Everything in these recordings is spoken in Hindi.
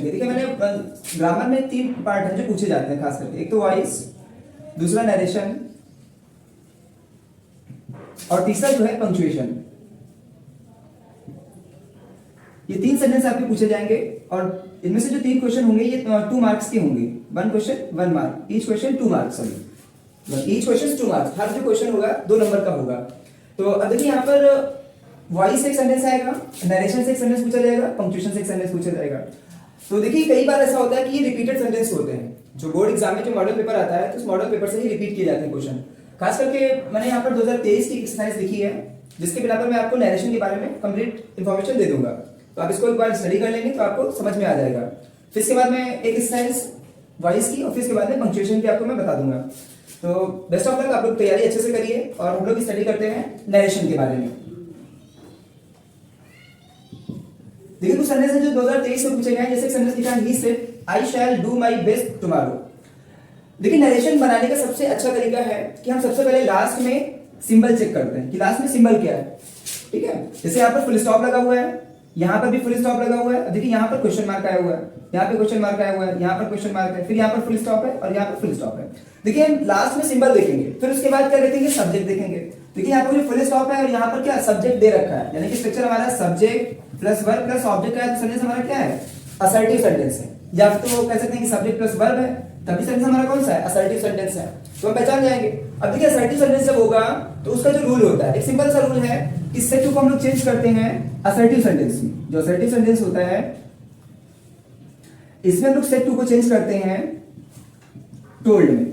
देखिए मैंने ग्रामर में 3 पार्ट हैं जो पूछे जाते हैं खास करके, एक तो वॉइस, दूसरा नरेशन और तीसरा जो है पंक्चुएशन। ये 3 सेंटेंस आपके पूछे जाएंगे और इनमें से जो 3 क्वेश्चन होंगे ये 2 मार्क्स के होंगे। 1 question 1 mark, each question 2 marks, sorry each question 2 marks. हर जो क्वेश्चन होगा 2 नंबर का होगा। तो अब देखिए यहाँ पर वॉइस से एक सेंटेंस आएगा, नरेशन से एक सेंटेंस पूछा जाएगा, पंक्चुएशन से एक सेंटेंस पूछा जाएगा। तो देखिए कई बार ऐसा होता है कि ये रिपीटेड सेंटेंस होते हैं, जो बोर्ड एग्जाम में जो मॉडल पेपर आता है तो उस मॉडल पेपर से ही रिपीट किए जाते हैं क्वेश्चन। खास करके मैंने यहाँ पर 2023 की एक्सरसाइज लिखी है, जिसके बिना पर मैं आपको नरेशन के बारे में कंप्लीट इन्फॉर्मेशन दे दूंगा। तो आप इसको एक बार स्टडी कर लेंगे तो आपको समझ में आ जाएगा। फिर इसके बाद में एक एक्सरसाइज वॉइस की और फिर इसके बाद में पंक्चुएशन की आपको मैं बता दूंगा। तो बेस्ट ऑफ लक, आप लोग तैयारी अच्छे से करिए और हम लोग स्टडी करते हैं नरेशन के बारे में। देखिए कुछ सेंटेंस है जो 2023 में पूछे गए हैं। जैसे सेंटेंस लिखा है he said I shall do my best tomorrow. देखिए नरेशन बनाने का सबसे अच्छा तरीका है कि हम सबसे पहले लास्ट में सिंबल चेक करते हैं कि लास्ट में सिंबल क्या है। ठीक है, जैसे यहाँ पर फुल स्टॉप लगा हुआ है, यहाँ पर भी फुल स्टॉप लगा हुआ है। देखिए यहाँ पर क्वेश्चन मार्क आया हुआ है, यहाँ पे क्वेश्चन मार्क आया हुआ है, यहाँ पर क्वेश्चन मार्क है, फिर यहाँ पर फुल स्टॉप है और यहाँ पर फुल स्टॉप है। देखिए हम लास्ट में सिंबल देखेंगे, फिर उसके बाद क्या देखेंगे, सब्जेक्ट देखेंगे। देखिए यहाँ पर जो फुल स्टॉप है और यहाँ पर क्या सब्जेक्ट दे रखा है, यानी कि स्ट्रक्चर हमारा subject plus verb plus object का है। तो सेंटेंस हमारा क्या है, असर्टिव सेंटेंस है। या तो कह सकते हैं कि सब्जेक्ट प्लस वर्ब है, तभी सेंटेंस हमारा कौन सा है, असर्टिव सेंटेंस है। तो हम पहचान जाएंगे। अब देखिए असर्टिव सेंटेंस जब होगा तो उसका जो रूल होता है, एक सिंपल सा रूल है कि सेट टू को हम लोग चेंज करते हैं असर्टिव सेंटेंस में। जो असर्टिव सेंटेंस होता है इसमें हम लोग सेट टू को चेंज करते हैं टोल्ड में।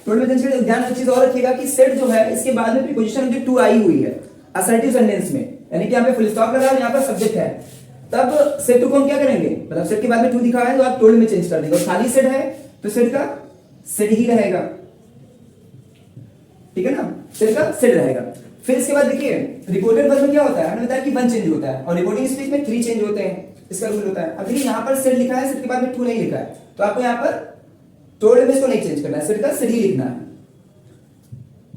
टोल्ड में चेंज करते, ध्यान एक चीज और रखिएगा कि सेट जो है इसके बाद में प्रीपोजिशन जो टू आई हुई है असर्टिव सेंटेंस में, यानी कि यहाँ पे फुल स्टॉप लगा है और यहाँ पर सब्जेक्ट है, तब सेट टू को हम क्या करेंगे, मतलब सेट के बाद में टू दिखा है तो आप टोल्ड में चेंज कर देंगे। और खाली सेट है तो सेट का सेट ही रहेगा। ठीक है ना, सेट का सेट रहेगा। फिर इसके बाद देखिए रिपोर्टेड वर्ब में क्या होता है, हमने बताया कि 1 चेंज होता है और रिपोर्टिंग स्पीच में 3 चेंज होते हैं, इसका रूल होता है। अब देखिए यहाँ पर सेट लिखा है, सेट के बाद में टू नहीं लिखा है, तो आपको यहाँ पर टोल्ड में इसको नहीं चेंज करना है, सेट का सेट ही लिखना है।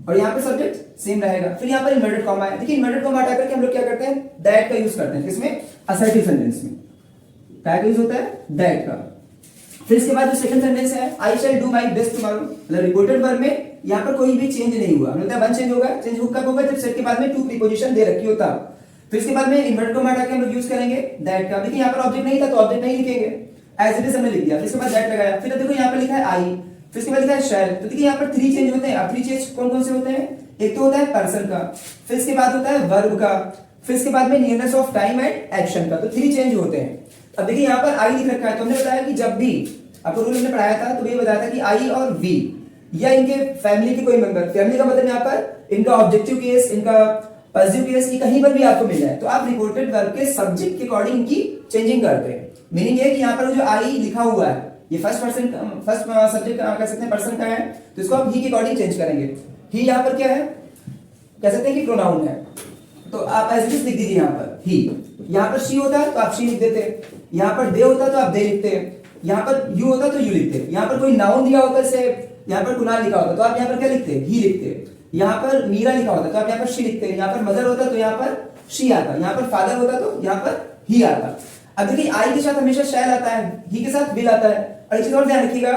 और यहाँ पे सब्जेक्ट सेम रहेगा। फिर यहाँ पर इन्वर्टेड कॉमा है। देखिए इन्वर्टेड कॉमा हटा करके हम लोग क्या करते हैं, दैट का यूज करते हैं। किसमें, असर्टिव सेंटेंस में क्या यूज होता है, दैट का। फिर इसके बाद जो सेकंड सेंटेंस है I shall do my best tomorrow, मतलब रिपोर्टेड वर्ब में यहाँ पर कोई भी चेंज नहीं हुआ, मतलब 1 चेंज होगा। चेंज कब होगा, जब सेट के बाद में टू प्रीपोजिशन दे रखी होता। फिर इसके बाद में इन्वर्टेड कॉमा हटा के हम लोग यूज करेंगे दैट का। देखिए यहाँ पर ऑब्जेक्ट नहीं था तो ऑब्जेक्ट नहीं लिखेंगे, एज इट इज हमने लिख दिया। फिर इसके बाद दैट लगाया। फिर देखो यहाँ पर लिखा है आई, फिर इसके बाद लिखा है शैल। तो देखिए यहाँ पर 3 चेंज होते हैं। अब 3 चेंज कौन कौन से होते हैं, एक तो होता है पर्सन का, फिर इसके बाद होता है वर्ब का, फिर इसके बाद में nearness of time and action का। तो 3 चेंज होते हैं। अब देखिए यहाँ पर आई लिख रखा है, तो हमने बताया कि जब भी आपको रूल हमने पढ़ाया था तो ये बताया था कि आई और वी या इनके फैमिली के कोई मेंबर, फैमिली का मतलब यहाँ पर इनका ऑब्जेक्टिव केस, इनका पॉजिटिव केस की कहीं पर भी आपको मिल जाए तो आप रिपोर्टेड वर्ब के सब्जेक्ट के अकॉर्डिंग इनकी चेंजिंग करते हैं। मीनिंग ये कि यहाँ पर जो आई लिखा हुआ है ये फर्स्ट सब्जेक्ट कह सकते हैं पर्सन का है, तो इसको आप ही के अकॉर्डिंग चेंज करेंगे। ही यहाँ पर क्या है, कह सकते हैं कि प्रोनाउन है, तो आप एज इट इज लिख दीजिए यहाँ पर ही। यहाँ पर शी होता है तो आप शी लिख देते हैं, यहाँ पर दे होता है तो आप दे लिखते हैं, यहाँ पर यू होता है तो यू लिखते हैं। यहाँ पर कोई नाउन दिया होता है, जैसे यहाँ पर कुणाल लिखा होता तो आप यहाँ पर क्या लिखते हैं, ही लिखते हैं। यहाँ पर मीरा लिखा होता तो आप यहाँ पर शी लिखते हैं, यहाँ पर मदर होता तो यहाँ पर शी आता, यहाँ पर फादर होता तो यहाँ पर ही आता। अब देखिए आई के साथ हमेशा शैल आता है, ही के साथ विल आता है। और एक चीज और ध्यान रखिएगा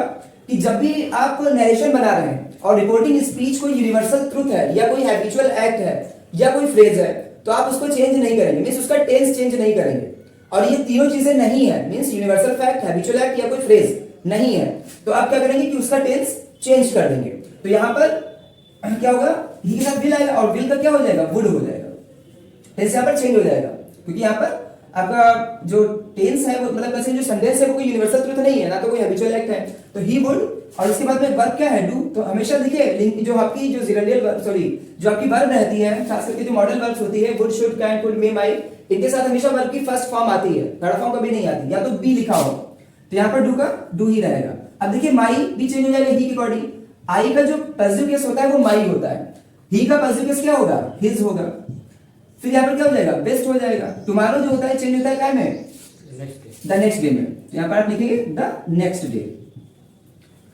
कि जब भी आप नरेशन बना रहे हैं और रिपोर्टिंग स्पीच कोई यूनिवर्सल ट्रुथ है या कोई हैबिचुअल एक्ट है या कोई फ्रेज है तो आप उसको चेंज नहीं करेंगे, मींस उसका टेंस चेंज नहीं करेंगे। और ये तीनों चीजें नहीं है, means universal fact, habitual act या कोई फ्रेज नहीं है, तो आप क्या करेंगे कि उसका टेंस चेंज कर देंगे। तो यहाँ पर क्या होगा, ही के साथ विल आएगा और विल का क्या हो जाएगा, वुड हो जाएगा। टेंस यहाँ पर चेंज हो जाएगा क्योंकि यहाँ पर आपका जो टेंस है वो मतलब वैसे जो सेंटेंस है वो कोई यूनिवर्सल ट्रुथ नहीं है, ना तो कोई हैबिचुअल एक्ट है। तो ही वुड और इसके बाद में वर्ब क्या है, डू। तो हमेशा देखिए जो आपकी जो जिरेंडियल वर्ब, सॉरी जो आपकी वर्ब रहती है, खास करके जो मॉडल वर्ब्स होती है would, should, can, could, may, might, इनके साथ हमेशा वर्ब की फर्स्ट फॉर्म आती है, थर्ड फॉर्म कभी नहीं आती, या तो बी लिखा हो तो यहाँ पर डू का डू ही रहेगा। अब देखिए माई भी चेंज हो जाएगा ही के अकॉर्डिंग। आई का जो पॉजिटिव केस होता है वो माई होता है, ही का पॉजिटिव केस क्या होगा, हिज होगा। फिर यहाँ पर क्या हो जाएगा, बेस्ट हो जाएगा। टुमारो जो होता है चेंज होता है क्या में, द नेक्स्ट डे में। यहाँ पर आप लिखेंगे द नेक्स्ट डे,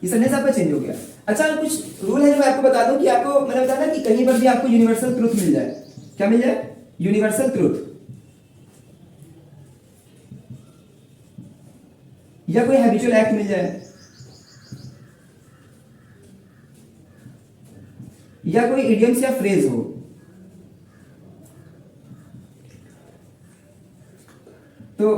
ये सेंटेंस आपका चेंज हो गया। अच्छा कुछ रूल है जो मैं आपको बता दूं कि आपको मैंने बताया ना कि कहीं पर भी आपको यूनिवर्सल ट्रुथ मिल जाए, क्या मिल जाए, यूनिवर्सल ट्रुथ। या कोई हैबिचुअल एक्ट मिल जाए, या कोई इडियम्स या फ्रेज हो। तो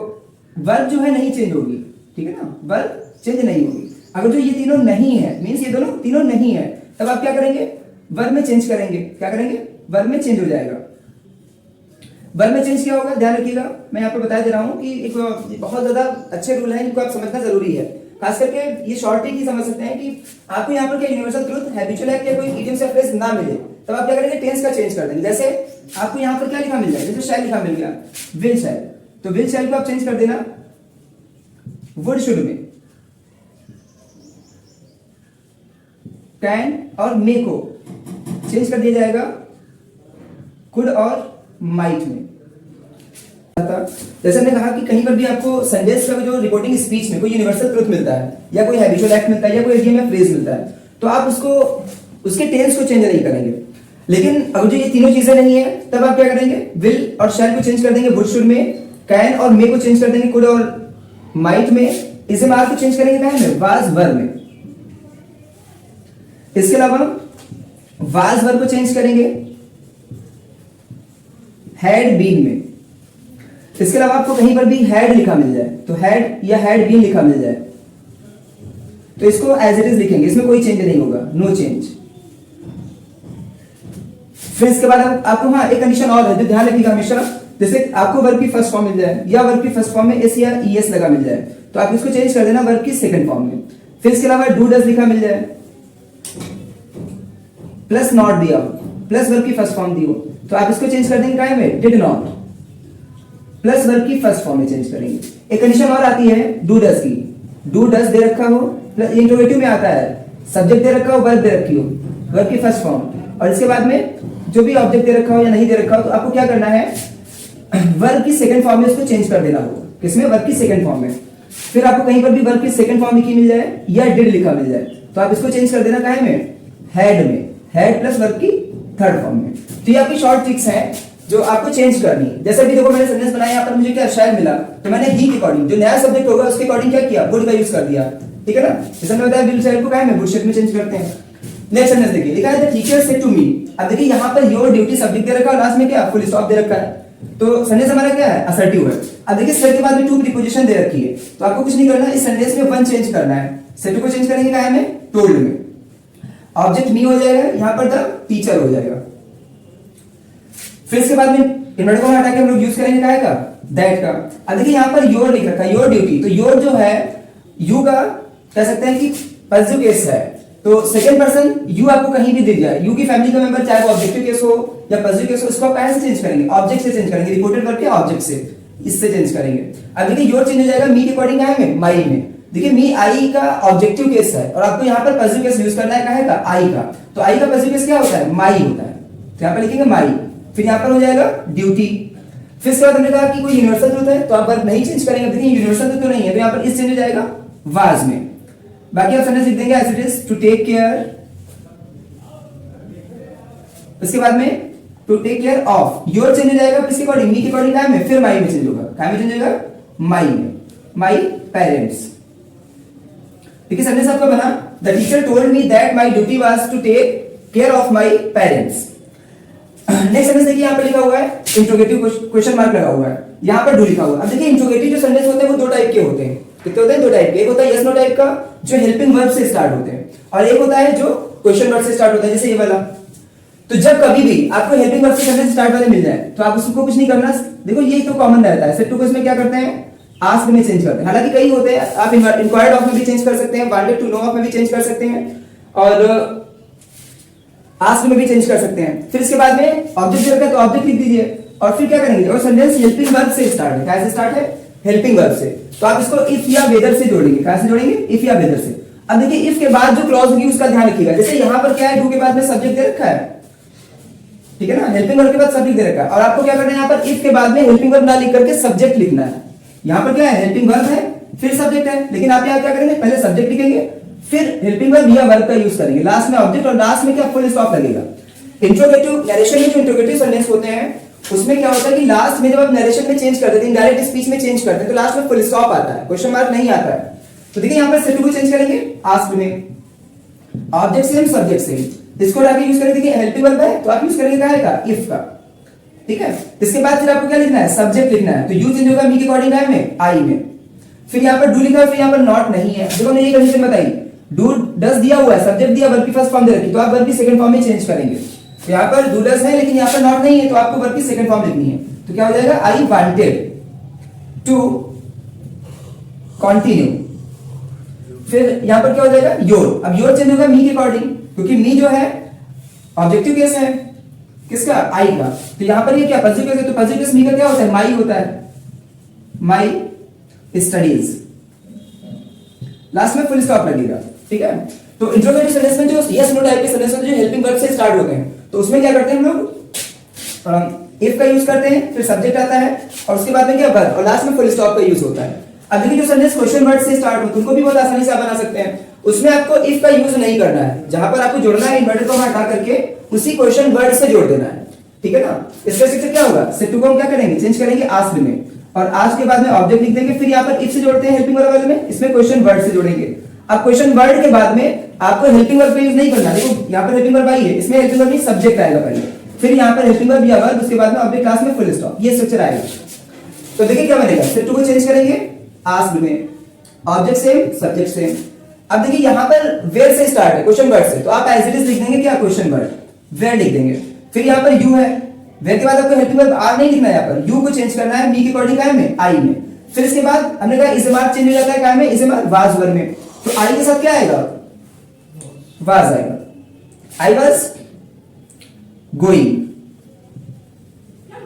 वर्ब जो है नहीं चेंज होगी, ठीक है ना, वर्ब चेंज नहीं होगी। अगर जो ये तीनों नहीं है, मींस ये दोनों तीनों नहीं है, तब आप क्या करेंगे, वर्ब में चेंज करेंगे। क्या करेंगे, वर्ब में चेंज हो जाएगा। वर्ब में चेंज क्या होगा, ध्यान रखिएगा, मैं यहाँ पे बता दे रहा हूँ कि एक बहुत ज्यादा अच्छे रूल है, इनको आप समझना जरूरी है। खास करके ये शॉर्ट ट्रिक ही समझ सकते हैं कि आपको यहाँ पर क्या यूनिवर्सल ट्रुथ, हैबिचुअल एक्ट या कोई इडियम या फ्रेज ना मिले, तब आप क्या करेंगे, टेंस का चेंज कर देंगे। जैसे आपको यहाँ पर क्या लिखा मिल जाए, जैसे शैल लिखा मिल गया, विल शैल, तो विल शैल को आप चेंज कर देना वुड शुड में, कैन और मे को चेंज कर दिया जाएगा कुड और माइट में। जैसे हमने कहा कि कहीं पर भी आपको सेंटेंस का जो रिपोर्टिंग स्पीच में कोई यूनिवर्सल ट्रुथ मिलता है, या कोई हैबिचुअल एक्ट मिलता है, या कोई इडियम या फ्रेज मिलता है, तो आप उसको उसके टेंस को चेंज नहीं करेंगे। लेकिन अगर जो ये तीनों चीजें नहीं है, तब आप क्या करेंगे, विल और शैल को चेंज कर देंगे वुड शुड में, कैन और मे को चेंज कर देंगे कुड और माइट में, इसे मार को चेंज करेंगे कहां में, वाज वर्ब में। इसके अलावा वाज वर्ब को चेंज करेंगे हैड बीन में। इसके अलावा आपको कहीं पर भी हैड लिखा मिल जाए, तो हैड या हैड बीन लिखा मिल जाए, तो इसको एज इट इज लिखेंगे, इसमें कोई चेंज नहीं होगा, नो चेंज। फिर इसके बाद आपको हाँ एक कंडीशन और है जो ध्यान रखिएगा हमेशा, जैसे आपको वर्ब की फर्स्ट फॉर्म मिल जाए या वर्ब की फर्स्ट फॉर्म में एस या ईएस लगा मिल जाए, तो आप इसको चेंज कर देना वर्ब की सेकंड फॉर्म में। फिर इसके अलावा डू डज लिखा मिल जाए, प्लस नॉट दिया हो, प्लस वर्ब की फर्स्ट फॉर्म दी हो, तो आप इसको चेंज कर देंगे काय में, डिड नॉट, प्लस वर्ब की फर्स्ट फॉर्म में चेंज करेंगे। एक कंडीशन और आती है डू डज की, डू डज दे रखा हो, प्लस इंट्रोगेटिव में आता है, सब्जेक्ट दे रखा हो, वर्ब दे रखी हो, वर्ब की फर्स्ट फॉर्म, और इसके बाद में जो भी ऑब्जेक्ट दे रखा हो या नहीं दे रखा हो, तो आपको क्या करना है, वर्ब की सेकंड फॉर्म में इसको चेंज कर देना हो, किसमें, वर्ब की सेकंड फॉर्म में। फिर आपको कहीं पर भी वर्ब की सेकंड फॉर्म लिखी मिल जाए या डिड लिखा मिल जाए, तो आप इसको चेंज कर देना काय में, हैड में, हैड प्लस वर्ब की थर्ड फॉर्म में। तो ये आपकी शॉर्ट ट्रिक्स हैं जो आपको चेंज करनी है। जैसे भी देखो मैंने सेंटेंस बनाया, यहाँ पर मुझे क्या शैल मिला, तो मैंने ही के अकॉर्डिंग जो नया सब्जेक्ट होगा उसके अकॉर्डिंग क्या किया, वुड का यूज कर दिया, ठीक है ना। जैसे मैंने बताया विल शैल को काय में, वुड शैल में चेंज करते हैं। नेक्स्ट सेंटेंस देखिए, लिखा है the teacher said to me. अब देखिए यहाँ per your duty subject they रखा है, लास्ट में क्या फुल स्टॉप दे रखा है, तो सेंटेंस हमारा क्या है, असर्टिव है। अब देखिए सेड के बाद में टू प्रीपोजिशन दे रखी है, तो आपको कुछ नहीं करना, इस सेंटेंस में वन चेंज करना है, सेड को चेंज करेंगे काय में, टोल्ड में, ऑब्जेक्ट मी हो जाएगा, यहाँ पर द टीचर हो जाएगा। फिर इसके बाद में इन्वर्टेड कॉमा हटा के हम लोग यूज करेंगे काय का, दैट का। अब देखिए यहाँ पर योर लिख रखा है, योर ड्यूटी, तो योर जो है यू का कह सकते हैं कि पॉजिटिव केस है, तो सेकंड पर्सन यू आपको कहीं भी दिख जाए, यू की फैमिली का मेंबर, चाहे वो ऑब्जेक्टिव केस हो या पॉजिटिव केस हो, इसको आप कैसे चेंज करेंगे, ऑब्जेक्ट से चेंज करेंगे, रिपोर्टेड वर्ब के ऑब्जेक्ट से, इससे चेंज करेंगे। अब देखिए योर चेंज हो जाएगा मी के अकॉर्डिंग काय में, माई में। देखिए मी आई का ऑब्जेक्टिव केस है और आपको यहाँ पर पॉजिटिव केस यूज करना है काहे का, आई का, तो आई का पॉजिटिव केस क्या होता है, माई होता है, तो यहाँ पर लिखेंगे माई। फिर यहाँ पर हो जाएगा ड्यूटी। फिर इसके बाद हमने कहा कि कोई यूनिवर्सल ट्रुथ है तो आप वर्ब नहीं चेंज करेंगे, देखिए यूनिवर्सल ट्रुथ तो नहीं है, तो यहाँ पर इस चेंज हो जाएगा वाज में। बाकी आप सेंटेंस लिख देंगे as it is, to take care, इसके बाद में to take care of, your change हो जाएगा किसके अकॉर्डिंग, मी के अकॉर्डिंग काय में, फिर माई में चेंज होगा, काय में चेंज होगा, माई में, माई पेरेंट्स। ठीक है, सेंटेंस आपका बना, the teacher told me that my duty was to take care of my parents. Next sentence देखिए यहाँ पे लिखा हुआ है इंट्रोगेटिव क्वेश्चन मार्क लगा हुआ है, यहाँ पर डू लिखा हुआ है। अब देखिए इंट्रोगेटिव जो सेंटेंस होते हैं वो दो टाइप के होते हैं, कितने होते हैं, दो टाइप के। एक होता है यस नो टाइप का जो हेल्पिंग वर्ब से स्टार्ट होते हैं, और एक होता है जो क्वेश्चन वर्ब से स्टार्ट होता है, जैसे ये वाला। तो जब कभी भी आपको हेल्पिंग वर्ब से सेंटेंस स्टार्ट वाले मिल जाए तो आप उसको कुछ नहीं करना, देखो ये तो कॉमन रहता है, सेट टू को इसमें क्या करते हैं, आस्क में चेंज करते हैं। हालांकि कई होते हैं, आप इंक्वायर्ड ऑफ में भी चेंज कर सकते हैं, वांटेड टू नो ऑफ में भी चेंज कर सकते हैं, और आस्क में भी चेंज कर सकते हैं। फिर इसके बाद में ऑब्जेक्ट रखा है तो ऑब्जेक्ट लिख दीजिए, और फिर क्या करेंगे, और सेंटेंस हेल्पिंग वर्ब से स्टार्ट है, कैसे स्टार्ट है, हेल्पिंग वर्ब से, तो आप इसको इफ या वेदर से जोड़ेंगे, कैसे जोड़ेंगे, इफ या वेदर से। अब देखिए इफ के बाद जो क्लॉज होगी उसका ध्यान रखिएगा, जैसे यहाँ पर क्या है, डू के बाद में सब्जेक्ट दे रखा है, ठीक है ना, हेल्पिंग वर्ब के बाद सब्जेक्ट दे रखा है, और आपको क्या करना है, यहाँ पर इफ के बाद में हेल्पिंग वर्ब ना लिख करके सब्जेक्ट लिखना है। यहाँ पर क्या है, हेल्पिंग वर्ब है फिर सब्जेक्ट है, लेकिन आप यहाँ क्या करेंगे, पहले सब्जेक्ट लिखेंगे फिर हेल्पिंग वर्ब या वर्ब का यूज करेंगे, लास्ट में ऑब्जेक्ट, और लास्ट में क्या फुल स्टॉप लगेगा। इंट्रोगेटिव नरेशन में जो इंट्रोगेटिव सेंटेंस होते हैं उसमें क्या होता है कि लास्ट में जब आप नरेशन में चेंज करते हैं, इनडायरेक्ट स्पीच में चेंज करते हैं, तो लास्ट में फुल स्टॉप आता है, क्वेश्चन मार्क नहीं आता है। तो देखिए यहाँ पर सेट टू को चेंज करेंगे आस्क्ड में, ऑब्जेक्ट सेम सब्जेक्ट सेम, इसको आगे यूज करेंगे। देखिए हेल्पिंग वर्ब है तो आप यूज करेंगे क्या है इफ का, ठीक है। इसके बाद फिर आपको क्या लिखना है, सब्जेक्ट लिखना है, तो यू चेंज होगा मी के अकॉर्डिंग है में आई में। फिर यहाँ पर डू लिखा है, फिर यहाँ पर नॉट नहीं है। देखो मैंने ये कंडीशन बताई, डू डस दिया हुआ है, सब्जेक्ट दिया, वर्ब की फर्स्ट फॉर्म दे रखी, तो आप वर्ब की सेकंड फॉर्म में चेंज करेंगे। तो यहाँ पर डू डस है लेकिन यहाँ पर नॉट नहीं है, तो आपको वर्ब की सेकंड फॉर्म लिखनी है। तो क्या हो जाएगा, आई वांटेड टू कंटिन्यू। फिर यहाँ पर क्या हो जाएगा, योर। अब योर चेंज होगा मी के अकॉर्डिंग, क्योंकि मी जो है ऑब्जेक्टिव केस है किसका, आई का। तो यहाँ पर ये क्या पॉजिटिव केस है, तो पॉजिटिव केस मी का क्या होता है, माई होता है, माई स्टडीज। लास्ट में फुल स्टॉप लगेगा, ठीक है। तो इंट्रोगेटिव सेंटेंस में जो यस नो टाइप के सेंटेंस में जो हेल्पिंग वर्ब से स्टार्ट होते हैं, तो उसमें क्या करते हैं हम लोग, इफ का यूज करते हैं, फिर सब्जेक्ट आता है और उसके बाद में क्या वर्ब, और लास्ट में फुल स्टॉप का यूज होता है। अब देखिए जो सेंटेंस क्वेश्चन वर्ड से स्टार्ट होते हैं उनको भी बहुत आसानी से आप बना सकते हैं। उसमें आपको इफ का यूज नहीं करना है, जहां पर आपको जोड़ना है इन्वर्टेड कॉमा हटा करके उसी क्वेश्चन वर्ड से जोड़ देना है, ठीक है ना। इसका से क्या होगा, सेट टू को हम क्या करेंगे, चेंज करेंगे आस्क्ड में, और आज के बाद में ऑब्जेक्ट लिख देंगे। फिर यहाँ पर इफ से जोड़ते हैं हेल्पिंग वर्ब वाले में, इसमें क्वेश्चन वर्ड से जोड़ेंगे। अब क्वेश्चन वर्ड के बाद में आपको हेल्पिंग वर्ब का यूज नहीं करना। देखो यहाँ पर हेल्पिंग वर्ब आई है, इसमें हेल्पिंग वर्ब नहीं सब्जेक्ट आएगा पहले, फिर यहाँ पर हेल्पिंग वर्ब या वर्ब, उसके बाद में ऑब्जेक्ट क्लास में फुल स्टॉप, ये स्ट्रक्चर आएगा। तो देखिए क्या बनेगा, सेट टू को चेंज करेंगे आस्क्ड में, ऑब्जेक्ट सेम सब्जेक्ट सेम। अब देखिए यहाँ पर वेयर से स्टार्ट है, क्वेश्चन वर्ड से, तो आप एज इट इज लिख देंगे क्या, क्वेश्चन वर्ड, वेयर लिख देंगे। फिर यहाँ पर यू है, वेयर के बाद आपको हेल्पिंग वर्ब आर नहीं लिखना है, यहाँ पर यू को चेंज करना है मी के अकॉर्डिंग है में, आई में। फिर इसके बाद हमने कहा इज मार्क चेंज हो जाता है क्या में, इज मार्क वाज वर में, तो आई के साथ क्या आएगा, वाज आएगा, आई वाज गोइंग।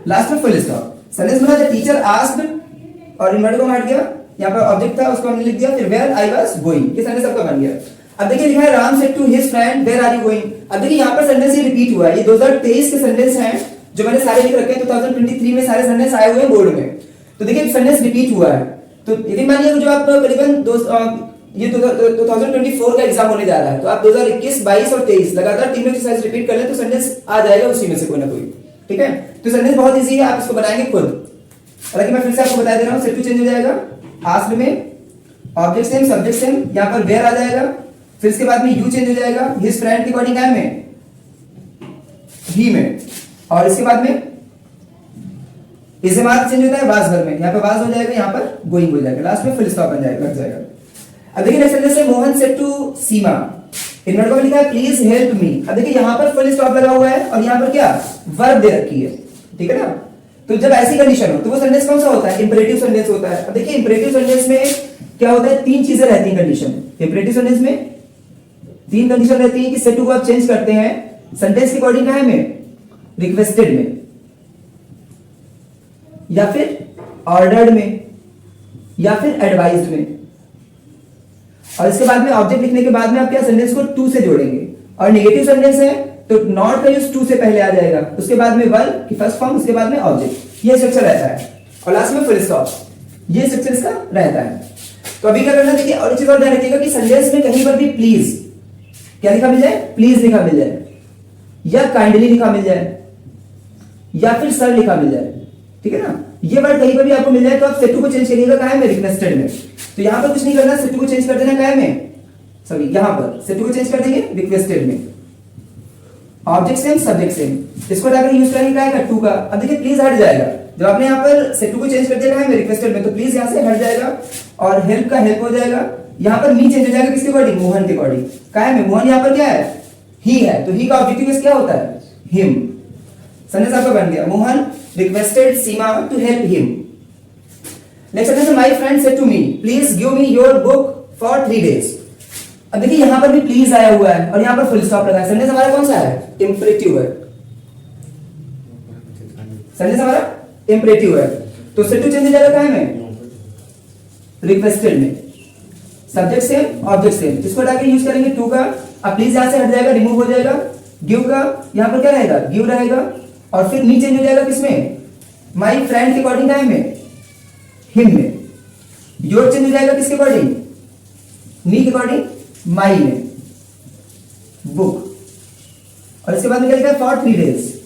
लास्ट में फुल स्टॉप। सेंटेंस बना था टीचर आस्क्ड और इन्वर्टेड कॉमा हट गया, यहाँ पर ऑब्जेक्ट था उसको हमने लिख दिया, फिर वेयर आई वाज गोइंग, ये सेंटेंस आपका बन गया। अब देखिए लिखा है Ram said to his friend where are you going. अब देखिए यहाँ पर सेंटेंस ये रिपीट हुआ है, ये 2023 के सेंटेंस हैं जो मैंने सारे लिख रखे हैं, 2023 में सारे सेंटेंस आए हुए हैं बोर्ड में। तो देखिए सेंटेंस रिपीट हुआ है, तो यदि मान लीजिए जो आप करीबन ये 2024 का एग्जाम होने जा रहा है, तो आप 2021, 22 और 23 लगातार तीनों एक्सरसाइज रिपीट कर लें तो सेंटेंस आ जाएगा उसी में से कोई ना कोई, ठीक है। तो सेंटेंस बहुत इजी है, आप इसको बनाएंगे खुद। हालांकि मैं फिर से आपको बता दे रहा हूँ, सेट टू चेंज हो जाएगा आस्क्ड में, ऑब्जेक्ट सेम सब्जेक्ट सेम, यहाँ पर वेयर आ जाएगा, फिर इसके बाद में यू चेंज हो जाएगा हिज फ्रेंड के अकॉर्डिंग है में, ही में, और इसके बाद में इज मार्क चेंज होता है वाज वर में, यहाँ पर वाज हो जाएगा, यहाँ पर गोइंग हो जाएगा, लास्ट में फुल स्टॉप बन जाएगा, लग जाएगा। अब देखिए नेक्स्ट सेंटेंस है Mohan said to Seema, inverted comma लिखा है प्लीज हेल्प मी। अब देखिए यहाँ पर फुल स्टॉप लगा हुआ है और यहाँ पर क्या वर्ब दे रखी है, ठीक है ना। तो जब ऐसी कंडीशन हो तो वो सेंटेंस कौन सा होता है, इंपरेटिव सेंटेंस होता है। अब देखिए इंपरेटिव सेंटेंस में क्या होता है, तीन चीजें रहती हैं कंडीशन। इंपरेटिव सेंटेंस में तीन कंडीशन रहती है कि सेट टू को आप चेंज करते हैं सेंटेंस के अकॉर्डिंग है में, रिक्वेस्टेड में, या फिर ऑर्डर्ड में, या फिर एडवाइज्ड में। और इसके बाद में ऑब्जेक्ट लिखने के बाद में आप क्या सेंटेंस को टू से जोड़ेंगे, और नेगेटिव सेंटेंस है तो नॉट का यूज टू से पहले आ जाएगा, उसके बाद में वर्ब की फर्स्ट फॉर्म, उसके बाद में ऑब्जेक्ट, ये स्ट्रक्चर रहता है, और लास्ट में फुल स्टॉप, ये स्ट्रक्चर इसका रहता है। तो अभी क्या करना, देखिए और चीज और ध्यान रखिएगा कि सेंटेंस में कहीं पर भी प्लीज क्या लिखा मिल जाए, प्लीज लिखा मिल जाए, या काइंडली लिखा मिल जाए, या फिर सर लिखा मिल जाए, ठीक है ना। ये वर्ड कहीं पर भी आपको मिल जाए तो आप सेट टू को चेंज करिएगा कहाँ में, रिक्वेस्टेड में। तो यहां पर कुछ नहीं करना, सेट टू को चेंज कर देना कहाँ में, सॉरी यहां पर सेट टू को चेंज कर देंगे रिक्वेस्टेड में, ऑब्जेक्ट सेम सब्जेक्ट सेम, इसको जाकर यूज करेंगे क्या है, टू का। अब देखिए प्लीज हट जाएगा, जब आपने यहाँ पर सेट टू को चेंज कर दिया है रिक्वेस्टेड में, तो प्लीज यहाँ से हट जाएगा और हेल्प का हेल्प हो जाएगा। यहाँ पर मी चेंज हो जाएगा किसके अकॉर्डिंग, मोहन के अकॉर्डिंग। क्या है, मोहन यहाँ पर क्या है, ही है, तो ही का ऑब्जेक्टिव क्या होता है, हिम। सेंटेंस आपका बन गया, Mohan requested Seema to help him. Next sentence, my friend said to me please give me your book for 3 days। अब देखिए यहां पर भी प्लीज आया हुआ है और यहां पर फुल स्टॉप लगा है। सेंटेंस हमारा कौन सा है, इंपरेटिव है, सेंटेंस हमारा इंपरेटिव है, तो सेट टू चेंज हो जाएगा कहां में, रिक्वेस्टेड में, सब्जेक्ट सेम ऑब्जेक्ट सेम, इसको हटा के यूज करेंगे टू का। अब प्लीज यहां से हट जाएगा, रिमूव हो जाएगा, गिव का यहां पर क्या रहेगा, गिव रहेगा, और फिर मी चेंज हो जाएगा किसमें, माय फ्रेंड के अकॉर्डिंग टाइम में, हिम में। योर चेंज हो जाएगा किसके अकॉर्डिंग, मी के अकॉर्डिंग, माई में, बुक, और इसके बाद में क्या लिखा है, फॉर 3 days।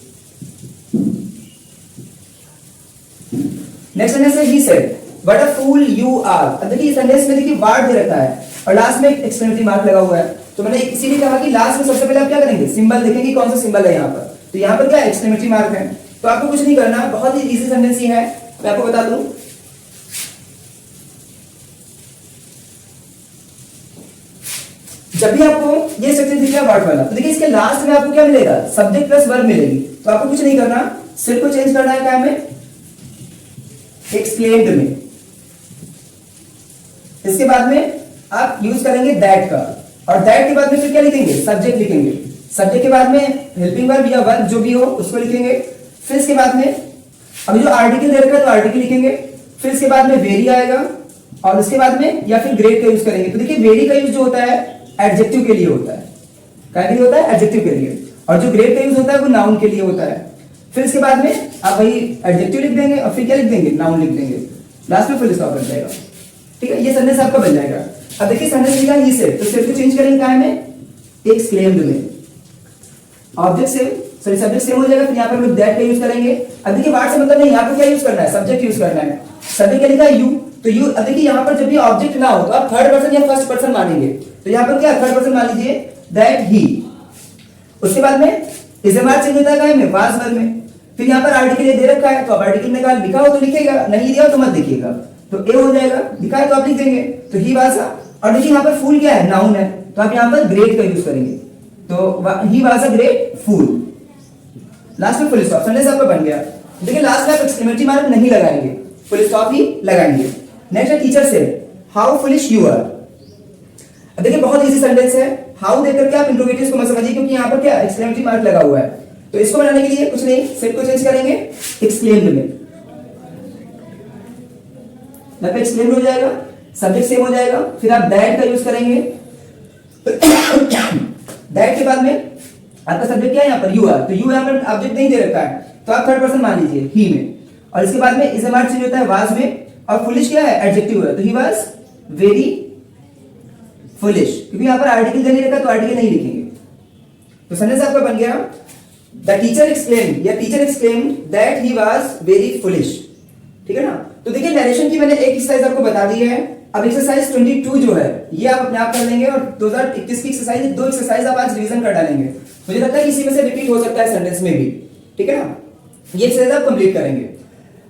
नेक्स्ट सेंटेंस है he said, what a fool you are. अब देखिए इस सेंटेंस में देखिए व्हाट दे रखा है और लास्ट में एक एक्सक्लेमेटरी मार्क लगा हुआ है, तो मैंने इसीलिए कहा कि लास्ट में सबसे पहले आप क्या करेंगे, सिंबल देखेंगे कौन सा सिंबल है यहाँ पर, तो यहाँ पर क्या एक्सक्लेमेटरी मार्क है। तो आपको कुछ नहीं करना, बहुत ही इजी सेंटेंस ही है, मैं आपको बता दूं। जब भी आपको ये स्ट्रक्चर दिख रहा है वर्ड वाला, तो देखिए इसके लास्ट में आपको क्या मिलेगा, सब्जेक्ट प्लस वर्ब मिलेगी। तो आपको कुछ नहीं करना, सिर्फ को चेंज करना है क्या में, एक्सप्लेन्ड में। इसके बाद में आप यूज करेंगे दैट का, और दैट के बाद में फिर क्या लिखेंगे, सब्जेक्ट लिखेंगे। सब्जेक्ट के बाद में हेल्पिंग वर्ब या वर्ब जो भी हो उसको लिखेंगे। फिर इसके बाद में अभी जो आर्टिकल दे रखा है तो आर्टिकल लिखेंगे। फिर इसके बाद में वेरी आएगा, और उसके बाद में या फिर ग्रेट का यूज करेंगे। तो देखिए वेरी का यूज जो होता है एडजेक्टिव के लिए होता है, क्या के लिए होता है, एडजेक्टिव के लिए, और जो ग्रेट का यूज होता है वो नाउन के लिए होता है। फिर इसके बाद में आप वही एडजेक्टिव लिख देंगे और फिर क्या लिख देंगे, नाउन लिख देंगे, लास्ट में फुल स्टॉप बन जाएगा। ठीक है, ये सेंटेंस आपका बन जाएगा। अब देखिए सेंटेंस लिखा ही सेड, तो सेड को चेंज करेंगे कहां में, एक्सक्लेम्ड में। Object same, sorry subject same हो जाएगा, फिर यहां पर हम दैट का यूज करेंगे। अब देखिए व्हाट से मतलब नहीं, यहां पर क्या यूज करना है, सब्जेक्ट यूज करना है। सब्जेक्ट क्या लिखा है, यू, तो यू। अब देखिए यहां पर जब भी ऑब्जेक्ट ना हो तो आप थर्ड पर्सन या फर्स्ट पर्सन मानेंगे, तो यहां पर क्या थर्ड पर्सन मान लीजिए, दैट ही। उसके बाद में इज वर्ब चेंज होता है कहां में, वाज वर्ब में। फिर यहां पर आर्टिकल दे रखा है, तो आप आर्टिकल में निकाल, लिखा हो तो लिखेगा, नहीं दिया हो तो मत लिखिएगा। तो ए हो जाएगा, लिखा है तो आप लिख देंगे, तो ही वाज अ। और देखिए यहां पर फूल क्या है, नाउन है, तो आप यहां पर ग्रेट का यूज करेंगे, तो he was a great fool. Last में फुल स्टॉप, सेंटेंस आपका बन गया। देखिए लास्ट में आप एक्सक्लेमेटरी मार्क नहीं लगाएंगे, फुल स्टॉप ही लगाएंगे। नेक्स्ट है टीचर से हाउ फुलिश यू आर। अब देखिए बहुत इजी सेंटेंस है, हाउ देख करके आप इंट्रोगेटिव्स को मत समझिए, क्योंकि यहां पर क्या एक्सक्लेमेटरी मार्क लगा हुआ है। तो इसको बनाने के लिए कुछ नहीं, सेट को चेंज करेंगे एक्सक्लेम्ड में, मतलब एक्सक्लेम्ड हो जाएगा, सब्जेक्ट सेम हो जाएगा। फिर आप दैट का यूज करेंगे, दैट के बाद में आपका सब्जेक्ट क्या है यहाँ पर, यू आर, तो यू यहाँ पर ऑब्जेक्ट नहीं दे रखा है, तो आप थर्ड पर्सन मान लीजिए ही में। और इसके बाद में इज वर्ब चेंज होता है वाज में, और फुलिश क्या है, एडजेक्टिव है, तो ही वाज वेरी फुलिश, क्योंकि यहाँ पर आर्टिकल दे नहीं रखा तो आर्टिकल नहीं लिखेंगे। तो सेंटेंस आपका बन गया, द टीचर एक्सप्लेन्ड या teacher explained that he was very foolish. ठीक है ना। तो देखिए नरेशन की मैंने एक एक्सरसाइज आपको बता दी है। अब एक्सरसाइज 22 जो है ये आप अपने आप कर लेंगे, और 2021 की एक्सरसाइज, दो एक्सरसाइज आप आज रिवीजन कर डालेंगे। मुझे लगता है किसी में से रिपीट हो सकता है सेंटेंस में भी, ठीक है ना। ये एक्सरसाइज आप कंप्लीट करेंगे।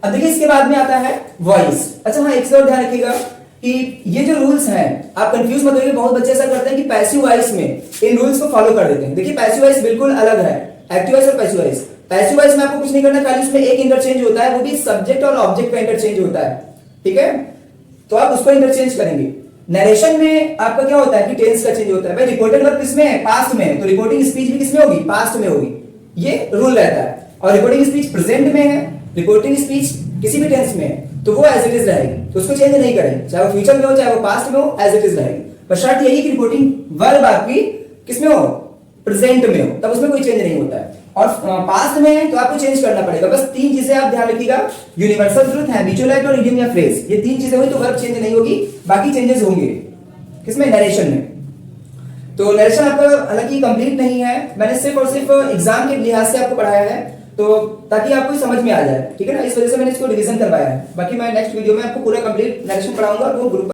अब देखिए इसके बाद में आता है वॉइस। अच्छा हाँ, एक और ध्यान रखिएगा कि ये जो रूल्स हैं आप कंफ्यूज मत होइए। बहुत बच्चे ऐसा करते हैं कि पैसिव वॉइस में इन रूल्स को फॉलो कर देते हैं। देखिए पैसिव वॉइस बिल्कुल अलग है, एक्टिव वॉइस और पैसिव वॉइस। पैसिव वॉइस में आपको कुछ नहीं करना, खाली उसमें एक इंटरचेंज होता है, वो भी सब्जेक्ट और ऑब्जेक्ट का इंटरचेंज होता है, ठीक है, तो आप उसको इंटरचेंज करेंगे। नरेशन में आपका क्या होता है कि टेंस का चेंज होता है। भाई रिपोर्टेड वर्ब किसमें है, पास्ट में है, तो रिपोर्टिंग स्पीच भी किसमें होगी, पास्ट में होगी, ये रूल रहता है। और रिपोर्टिंग स्पीच प्रेजेंट में है, रिपोर्टिंग स्पीच किसी भी टेंस में है, तो वो एज इट इज रहेगी, तो उसको चेंज नहीं करेंगे, चाहे वो फ्यूचर में हो चाहे वो पास्ट में हो, एज इट इज रहेगी। पर शर्त यही कि रिपोर्टिंग वर्ब आपकी किसमें हो, प्रेजेंट में हो, तब उसमें कोई चेंज नहीं होता है। और पास्ट में है तो आपको चेंज करना पड़ेगा। बस तीन चीजें आप ध्यान रखिएगा, यूनिवर्सल ट्रुथ, हैबिचुअल और इडियम या फ्रेज, ये तीन चीजें हुई तो वर्ब चेंज नहीं होगी, बाकी चेंजेस होंगे किसमें, नरेशन में। तो नरेशन आपका हालांकि कंप्लीट नहीं है, मैंने सिर्फ और सिर्फ एग्जाम के लिहाज से आपको पढ़ाया है, तो ताकि आपको समझ में आ जाए, ठीक है ना, इस वजह से मैंने इसको रिवीजन करवाया है। बाकी मैं नेक्स्ट वीडियो में आपको पूरा कंप्लीट नरेशन पढ़ाऊंगा और वो ग्रुप